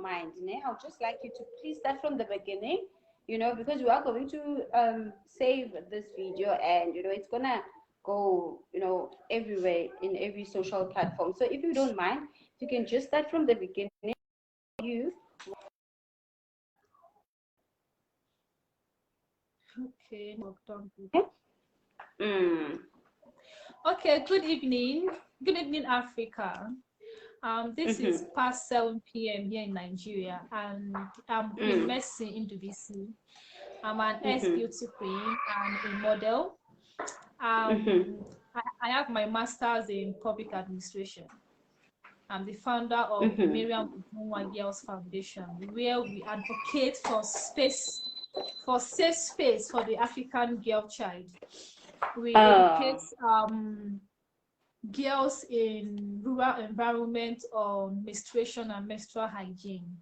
mind, I'll just like you to please start from the beginning, because we are going to save this video, and it's gonna go, everywhere in every social platform. So if you don't mind, you can just start from the beginning. You. Okay, Okay. Okay, good evening. Good evening, Africa. This is past 7 p.m. here in Nigeria, and I'm Queen Mercy Ndubisi. I'm an ex-beauty queen and a model. I have my master's in public administration. I'm the founder of the Miriam Ujunwa Girls Foundation, where we advocate for safe space for the African girl child. We educate girls in rural environment on menstruation and menstrual hygiene.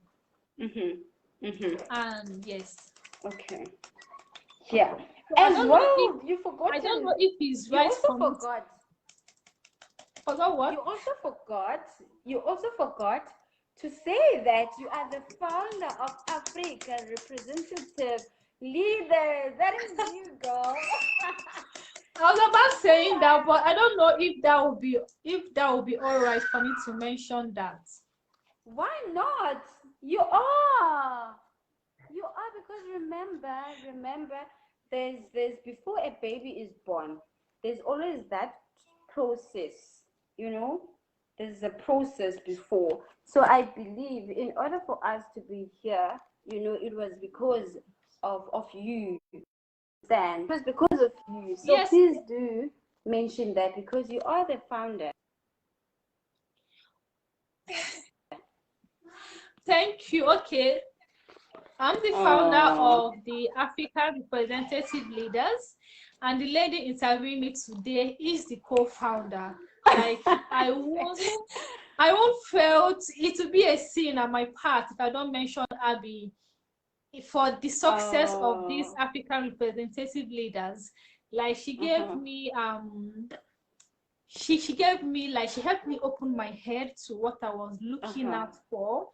And yes. Okay. Yeah. So As well, you forgot. I don't know if it's right. You also forgot. Forgot what? You also forgot to say that you are the founder of Africa Representative Leaders. That is you, girl. I was about saying that, but I don't know if that would be all right for me to mention that. Why not? You are because remember, there's before a baby is born, there's always that process. There's a process before. So I believe in order for us to be here, it was because of you. It was because of you. So yes. Please do mention that, because you are the founder. Thank you. Okay. I'm the founder of the African Representative Leaders, and the lady interviewing me today is the co-founder. Like, I won't felt it to be a sin on my part if I don't mention Abby for the success of these African Representative Leaders. Like, she gave me she gave me, like, she helped me open my head to what I was looking out for,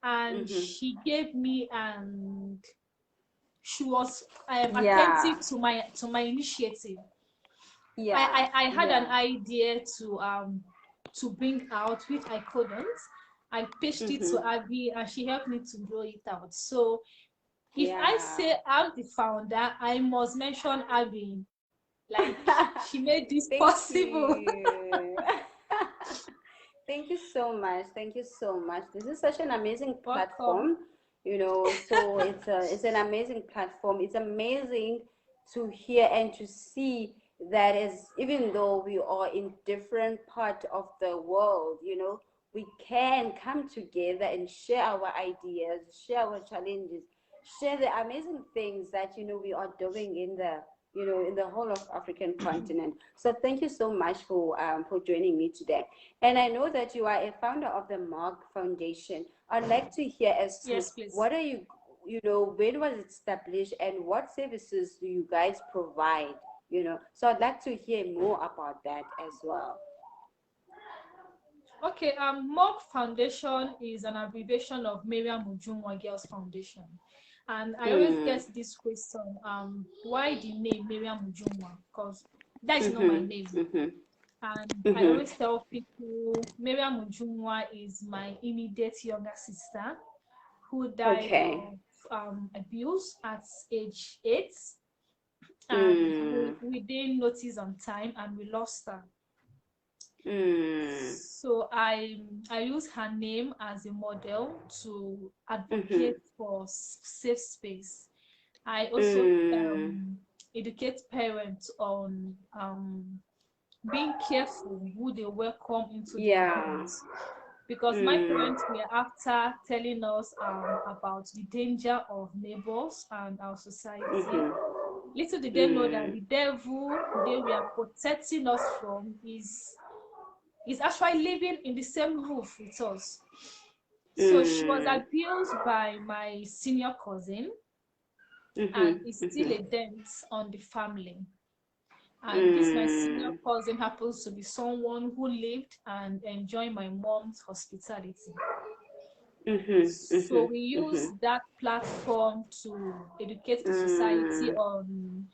and she gave me, and she was attentive to my initiative. Yeah, I had an idea to bring out, which I couldn't. I pitched it to Abby, and she helped me to grow it out. So if I say I'm the founder, I must mention Abby. Like, she made this possible. Thank you so much. Thank you so much. This is such an amazing platform. So it's an amazing platform. It's amazing to hear and to see that, is even though we are in different parts of the world, we can come together and share our ideas, share our challenges, share the amazing things that we are doing in the whole of African continent. So thank you so much for joining me today. And I know that you are a founder of the Mark Foundation. I'd like to hear as to what are you, when was it established, and what services do you guys provide? So I'd like to hear more about that as well. Okay, Mark Foundation is an abbreviation of Miriam Ujunwa Girls Foundation. And I always get this question, why the name Miriam Ujunwa? Because that is not my name. And I always tell people Miriam Ujunwa is my immediate younger sister who died of abuse at age 8. And we didn't notice on time, and we lost her. So I use her name as a model to advocate for safe space. I also educate parents on being careful who they welcome into their homes, because my parents were after telling us about the danger of neighbors and our society. Little did they know that the devil they were protecting us from is actually living in the same roof with us. So she was abused by my senior cousin, and it's still a dent on the family. And this my senior cousin happens to be someone who lived and enjoyed my mom's hospitality. So we use that platform to educate the society on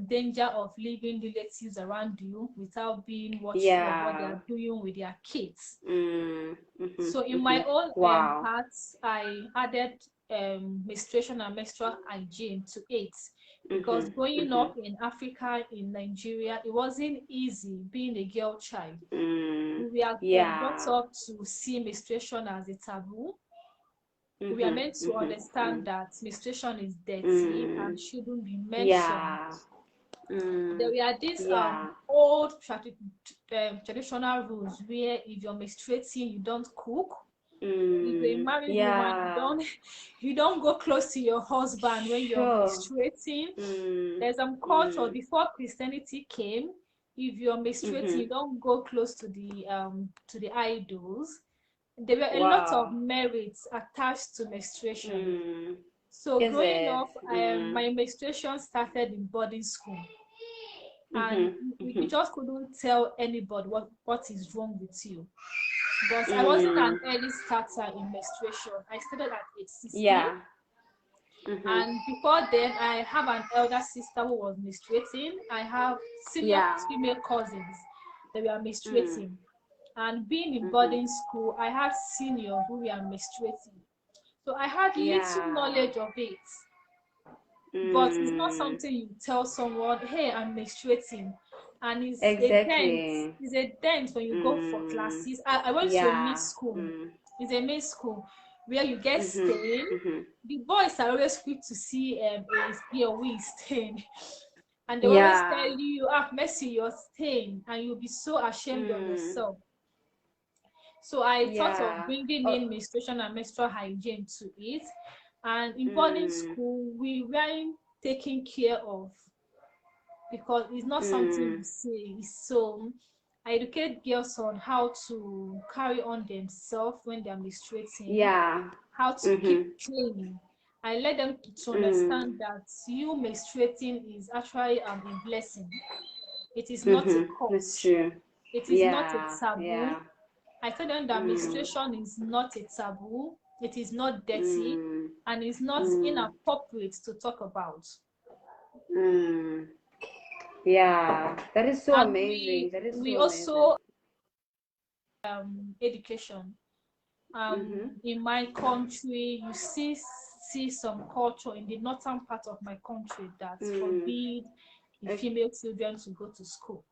danger of leaving relatives around you without being watchful of what they Yeah. are doing with their kids. Mm-hmm. So in my own Wow. parts, I added menstruation and menstrual hygiene to it, because growing up in Africa, in Nigeria, it wasn't easy being a girl child. We are brought Yeah. up to see menstruation as a taboo. We are meant to understand that menstruation is dirty and shouldn't be mentioned. Yeah. There were these Yeah. old traditional rules where if you're menstruating, you don't cook. If you're a married woman, Yeah. you don't go close to your husband when you're Sure. menstruating. There's some culture before Christianity came. If you're menstruating, you don't go close to the idols. There were a lot of Wow. merits attached to menstruation. So Is growing it? up, my menstruation started in boarding school, and we just couldn't tell anybody what is wrong with you. But I wasn't an early starter in menstruation. I started at age 16. Yeah. And before then, I have an elder sister who was menstruating. I have senior female cousins that were menstruating. And being in boarding school, I had seniors who were menstruating. So I had little knowledge of it. But it's not something you tell someone, hey, I'm menstruating. And it's Exactly. a dent when you go for classes. I went to a mixed school. It's a mixed school where you get stained. The boys are always quick to see a girl who is stained. And they always tell you, Mercy, you're stained. And you'll be so ashamed of yourself. So I thought of bringing in menstruation and menstrual hygiene to it. And in boarding school, we weren't taken care of, because it's not something you say. So I educate girls on how to carry on themselves when they're menstruating, how to keep clean. I let them to understand that you menstruating is actually a blessing. It is not a That's curse. true. It is not a taboo. Yeah. I tell them that menstruation is not a taboo, it is not dirty, and it's not inappropriate to talk about. Yeah, that is so And amazing. That is we so amazing. also education. In my country, you see some culture in the northern part of my country that forbid the female children to go to school.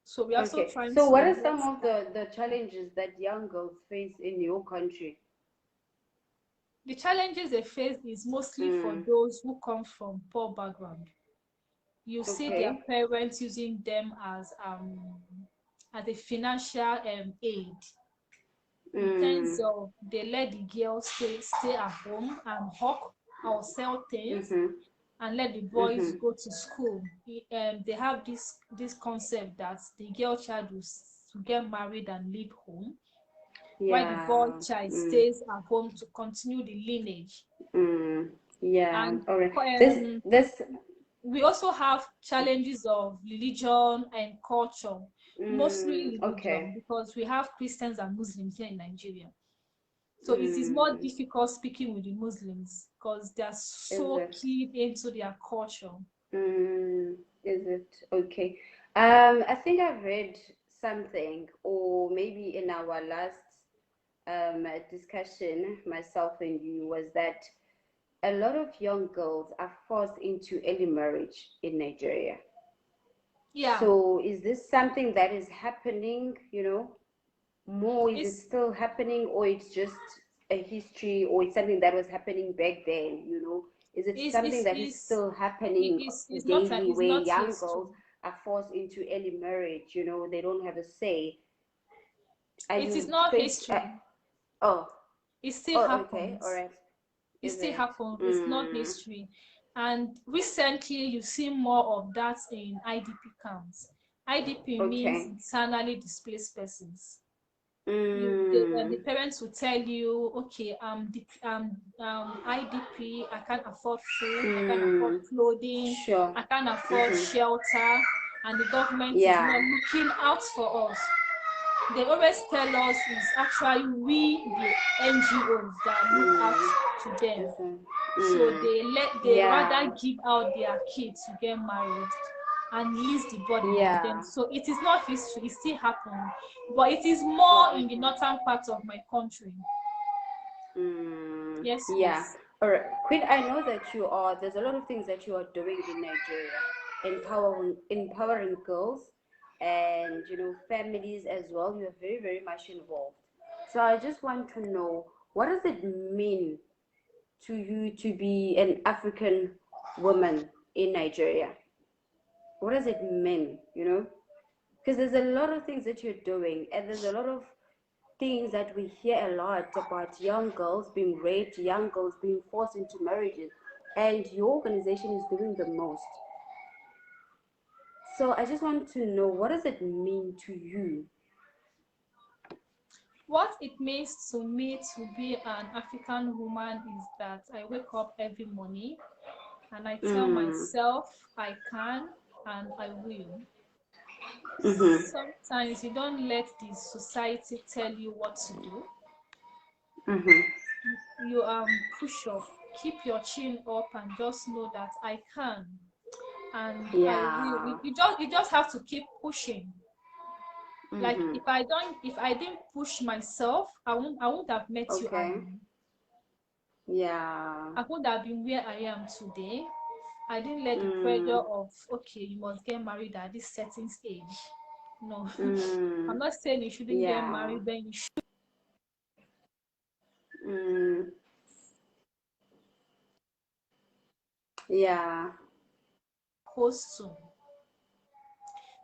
So we're also trying So to what are some address of the challenges that young girls face in your country? the challenges they face is mostly for those who come from poor background. You see their parents using them as a financial aid, in terms of they let the girls stay at home and hawk or sell things, and let the boys go to school. They have this concept that the girl child will to get married and leave home, while the boy child stays at home to continue the lineage. Yeah. And All right. This. we also have challenges of religion and culture, mostly religion, because we have Christians and Muslims here in Nigeria. So it is more difficult speaking with the Muslims because they are so keyed into their culture. Is it okay? I think I've read something, or maybe in our last discussion, myself and you, was that a lot of young girls are forced into early marriage in Nigeria. Yeah. So is this something that is happening, more? Is it still happening, or it's just a history, or it's something that was happening back then, Is it something that is still happening daily, where young girls are forced into early marriage, they don't have a say? It is not history. It still happens. Okay, all right. It still happens. It's not history. And recently, you see more of that in IDP camps. IDP means internally displaced persons. The parents will tell you, okay, IDP, I can't afford food, I can't afford clothing, I can't afford shelter, and the government is not looking out for us. they always tell us it's actually we, the NGOs, that look out to them. So they rather give out their kids to get married and leave the body with them. So it is not history, it still happens, but it is more in the northern part of my country. Yes. Yeah. All right, Queen. I know that there's a lot of things that you are doing in Nigeria, empowering girls, and families as well. You are very, very much involved. So I just want to know, what does it mean to you to be an African woman in Nigeria? What does it mean? Because there's a lot of things that you're doing, and there's a lot of things that we hear a lot about young girls being raped, young girls being forced into marriages, and your organization is doing the most. So I just want to know, what does it mean to you? What it means to me to be an African woman is that I wake up every morning and I tell myself I can and I will. Sometimes you don't let the society tell you what to do. You push up, keep your chin up, and just know that I can and I will. You just have to keep pushing. Like if I didn't push myself, I won't have met you, Abby. I would have been where I am today. I didn't let the pressure of, okay, you must get married at this certain age. No. I'm not saying you shouldn't get married when you should. Supposed to.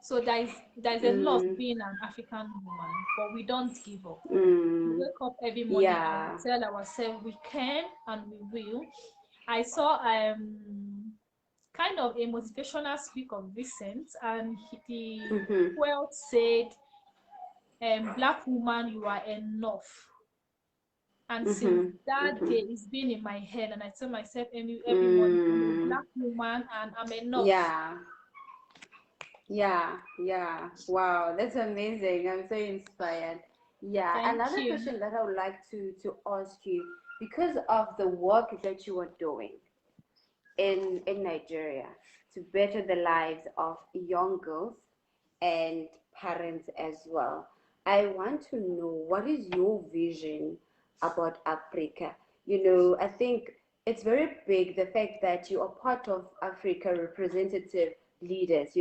So there's a lot being an African woman, but we don't give up. We wake up every morning and we tell ourselves we can and we will. I saw kind of a motivational speak of recent, and the quote said, "Black woman, you are enough." And since that day, it's been in my head, and I tell myself every morning, I'm a Black woman and I'm enough. Yeah. Wow, that's amazing. I'm so inspired. Another question that I would like to ask you, because of the work that you are doing in Nigeria to better the lives of young girls and parents as well, I want to know, what is your vision about Africa? I think it's very big, the fact that you are part of Africa representative leaders.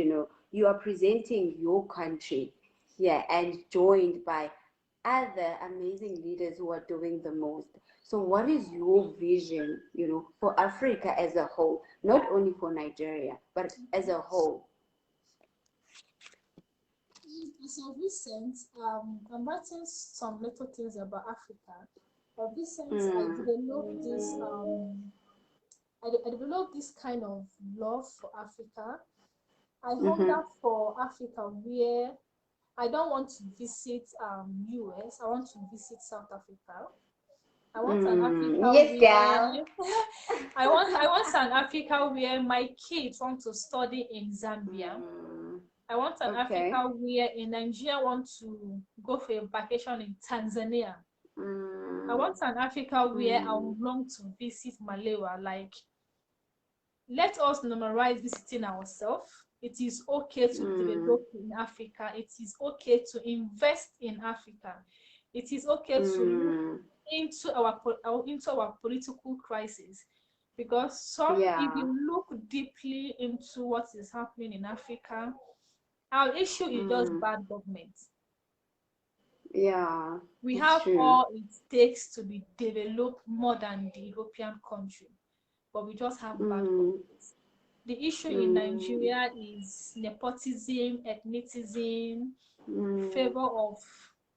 You are presenting your country here and joined by other amazing leaders who are doing the most. So what is your vision, for Africa as a whole, not only for Nigeria, but as a whole? So recent, I'm writing some little things about Africa. Recent, I developed this kind of love for Africa. I hunger for Africa where I don't want to visit US. I want to visit South Africa. I want an Africa where I want an Africa where my kids want to study in Zambia. I want an Africa where in Nigeria want to go for a vacation in Tanzania. I want an Africa where I would long to visit Malawi. Like, let us normalize visiting ourselves. It is okay to develop in Africa. It is okay to invest in Africa. It is okay to look into our political crisis, because if you look deeply into what is happening in Africa, our issue is just bad government. We have all it takes to be developed more than the European country, but we just have bad government. The issue in Nigeria is nepotism, ethnicism, favor of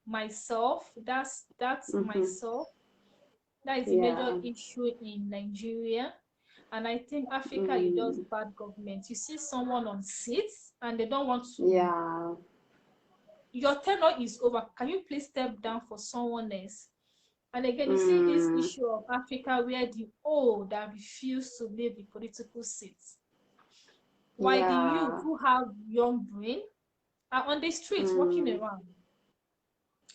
myself. That's myself. That is a major issue in Nigeria. And I think Africa is just bad government. You see someone on seats and they don't want to. Your tenure is over. Can you please step down for someone else? And again, you see this issue of Africa where the old that refuse to leave the political seats, while the youth who have young brain are on the streets walking around.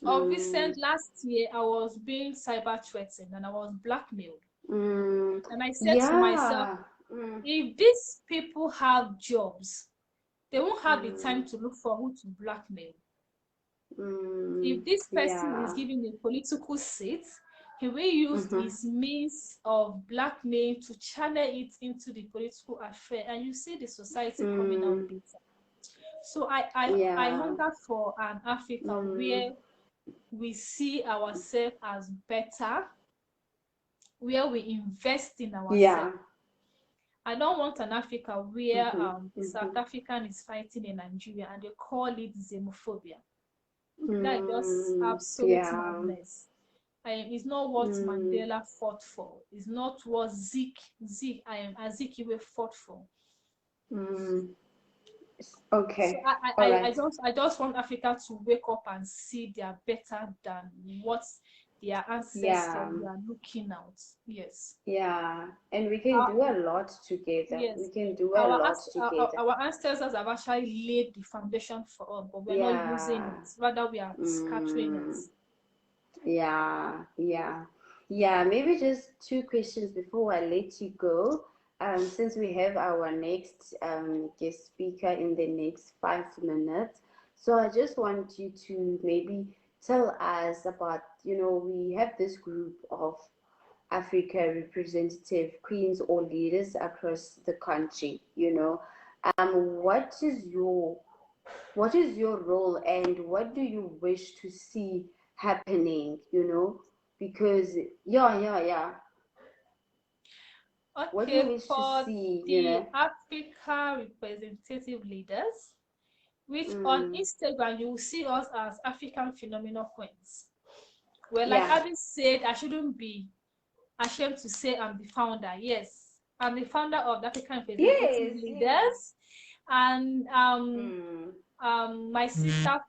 Of recent, last year, I was being cyber threatened and I was blackmailed. And I said to myself, Yeah. if these people have jobs, they won't have the time to look for who to blackmail. If this person is Yeah. given a political seat, he will use his means of blackmail to channel it into the political affair, and you see the society coming out better. So I Yeah. hunger for an Africa where we see ourselves as better, where we invest in Yeah. ourselves. I don't want an Africa where South African is fighting in Nigeria and they call it xenophobia. That just absolute Yeah. madness. It's not what Mandela fought for. It's not what Azikiwe fought for. Okay. So All right. I just want Africa to wake up and see they are better than what their ancestors were looking out. Yes. Yeah, and we can do a lot together. Yes. We can do a lot together. Our ancestors have actually laid the foundation for us, but we're not using it. Rather, we are scattering it. Yeah, yeah, yeah. Maybe just two questions before I let you go. Since we have our next guest speaker in the next 5 minutes, so I just want you to maybe tell us about, we have this group of Africa representative queens or leaders across the country, what is your role and what do you wish to see happening, because what do you Okay, wish to for see, the Africa representative leaders, which on Instagram you will see us as African Phenomenal Queens. Well, like Abby said, I shouldn't be ashamed to say I'm the founder. Yes, I'm the founder of the African Representative Leaders. And my sister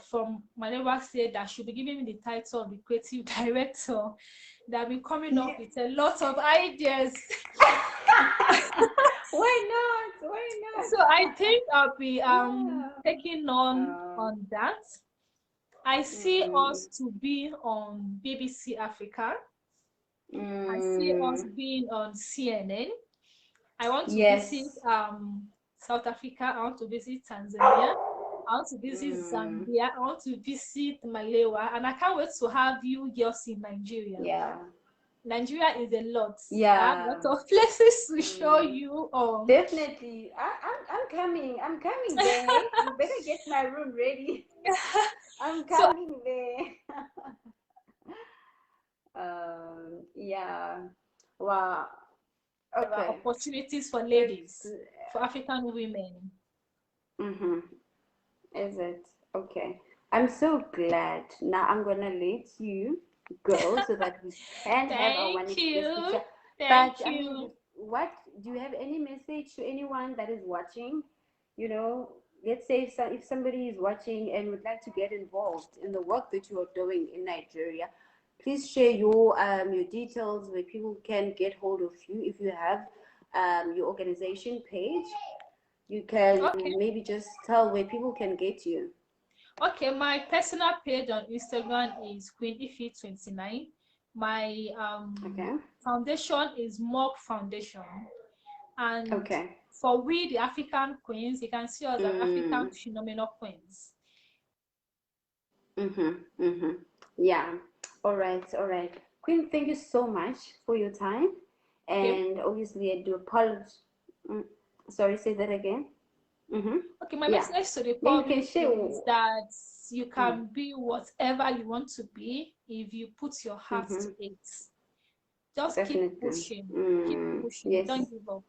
from Manewa said that she'll be giving me the title of the creative director. That will be coming up with a lot of ideas. Why not? So I think I'll be taking on that. I see us to be on BBC Africa. I see us being on CNN. I want to visit South Africa. I want to visit Tanzania. I want to visit Zambia. I want to visit Malawi. And I can't wait to have you girls in Nigeria. Yeah. Nigeria is a lot. Yeah. I have a lot of places to show you. Definitely. I'm coming. I'm coming there. You better get my room ready. I'm coming there. Yeah. Wow. Okay. Opportunities for ladies, for African women. Is it? Okay. I'm so glad. Now I'm gonna let you go so that we can have our next speaker. Thank you. What do you have any message to anyone that is watching? Let's say if somebody is watching and would like to get involved in the work that you are doing in Nigeria, please share your details where people can get hold of you. If you have your organization page, you can maybe just tell where people can get you. Okay, my personal page on Instagram is Queen Ifi 29. My foundation is Mock Foundation. And for we, the African Queens, you can see us as African Phenomenal Queens. Yeah. All right. Queen, thank you so much for your time. And obviously, I do apologize. Sorry, say that again. Okay, my message to the public is that you can be whatever you want to be if you put your heart to it. Just keep pushing. Keep pushing. Yes. Don't give up.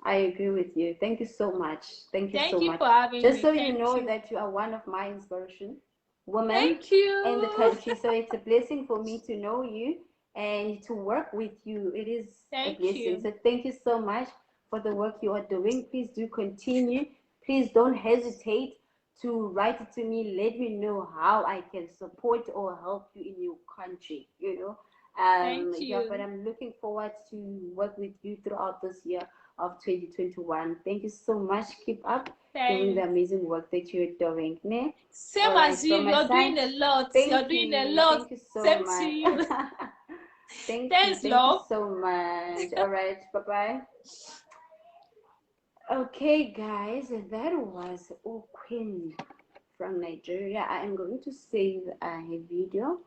I agree with you. Thank you so much. Thank you so much. For having Just me. so you know that you are one of my inspiration women in the country. So it's a blessing for me to know you and to work with you. It is a blessing. So thank you so much for the work you are doing. Please do continue. Please don't hesitate to write it to me. Let me know how I can support or help you in your country, Thank you. Yeah, but I'm looking forward to work with you throughout this year of 2021. Thank you so much. Keep up doing the Thanks. amazing work that you're doing. Ne? Same All right, as you. from my You're side, doing a lot. You're thank doing a you. lot. Thank you so Same to much. you. Thank you. Thanks, Thank you love. so much. All right, bye-bye. Okay, guys, that was Queen from Nigeria. I am going to save a video